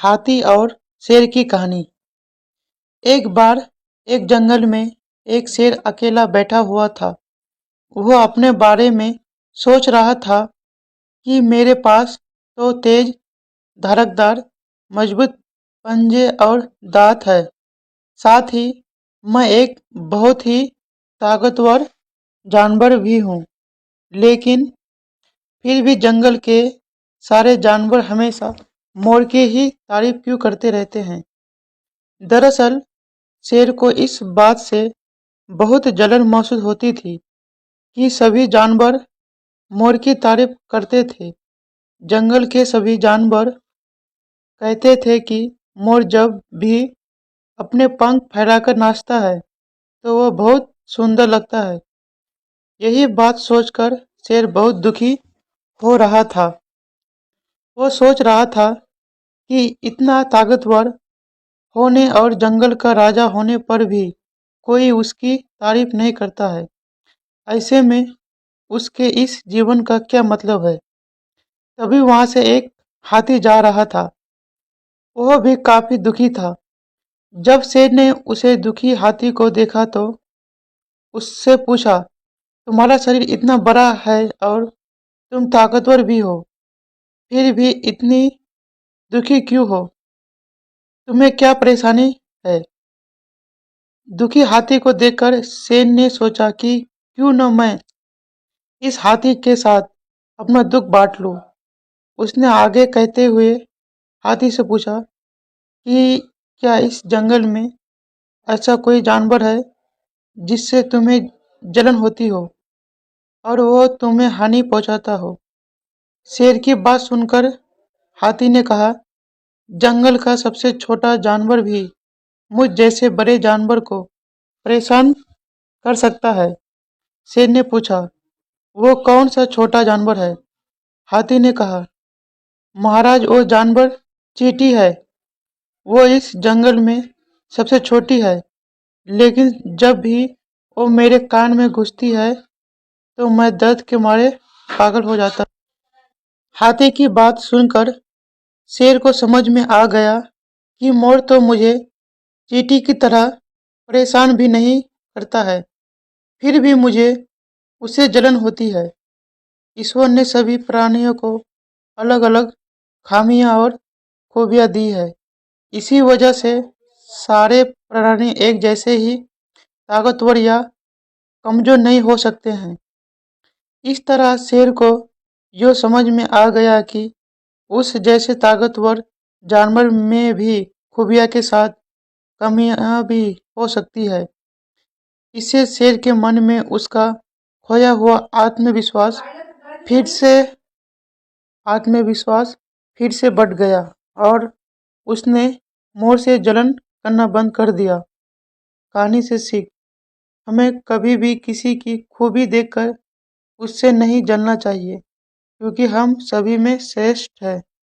हाथी और शेर की कहानी। एक बार एक जंगल में एक शेर अकेला बैठा हुआ था। वह अपने बारे में सोच रहा था कि मेरे पास तो तेज, धारकदार, मजबूत पंजे और दांत है। साथ ही मैं एक बहुत ही ताकतवर जानवर भी हूँ। लेकिन फिर भी जंगल के सारे जानवर हमेशा मोर की ही तारीफ क्यों करते रहते हैं। दरअसल शेर को इस बात से बहुत जलन महसूस होती थी कि सभी जानवर मोर की तारीफ करते थे। जंगल के सभी जानवर कहते थे कि मोर जब भी अपने पंख फैलाकर नाचता है तो वह बहुत सुंदर लगता है। यही बात सोचकर शेर बहुत दुखी हो रहा था। वो सोच रहा था कि इतना ताकतवर होने और जंगल का राजा होने पर भी कोई उसकी तारीफ नहीं करता है। ऐसे में उसके इस जीवन का क्या मतलब है। तभी वहां से एक हाथी जा रहा था। वह भी काफी दुखी था। जब शेर ने उसे दुखी हाथी को देखा तो उससे पूछा, तुम्हारा शरीर इतना बड़ा है और तुम ताकतवर भी हो, फिर भी इतनी दुखी क्यों हो? तुम्हें क्या परेशानी है? दुखी हाथी को देखकर शेर ने सोचा कि क्यों न मैं इस हाथी के साथ अपना दुख बांट लूं। उसने आगे कहते हुए हाथी से पूछा कि क्या इस जंगल में ऐसा कोई जानवर है जिससे तुम्हें जलन होती हो और वो तुम्हें हानि पहुंचाता हो? शेर की बात सुनकर हाथी ने कहा, जंगल का सबसे छोटा जानवर भी मुझ जैसे बड़े जानवर को परेशान कर सकता है। शेर ने पूछा, वो कौन सा छोटा जानवर है? हाथी ने कहा, महाराज वो जानवर चींटी है। वो इस जंगल में सबसे छोटी है, लेकिन जब भी वो मेरे कान में घुसती है तो मैं दर्द के मारे पागल हो जाता। हाथी की बात सुनकर शेर को समझ में आ गया कि मोर तो मुझे चींटी की तरह परेशान भी नहीं करता है, फिर भी मुझे उससे जलन होती है। ईश्वर ने सभी प्राणियों को अलग अलग खामियां और खूबियां दी है। इसी वजह से सारे प्राणी एक जैसे ही ताकतवर या कमजोर नहीं हो सकते हैं। इस तरह शेर को यो समझ में आ गया कि उस जैसे ताकतवर जानवर में भी खूबियां के साथ कमियां भी हो सकती है। इससे शेर के मन में उसका खोया हुआ फिर से आत्मविश्वास फिर से बढ़ गया और उसने मोर से जलन करना बंद कर दिया। कहानी से सीख, हमें कभी भी किसी की खूबी देखकर उससे नहीं जलना चाहिए, क्योंकि हम सभी में श्रेष्ठ है।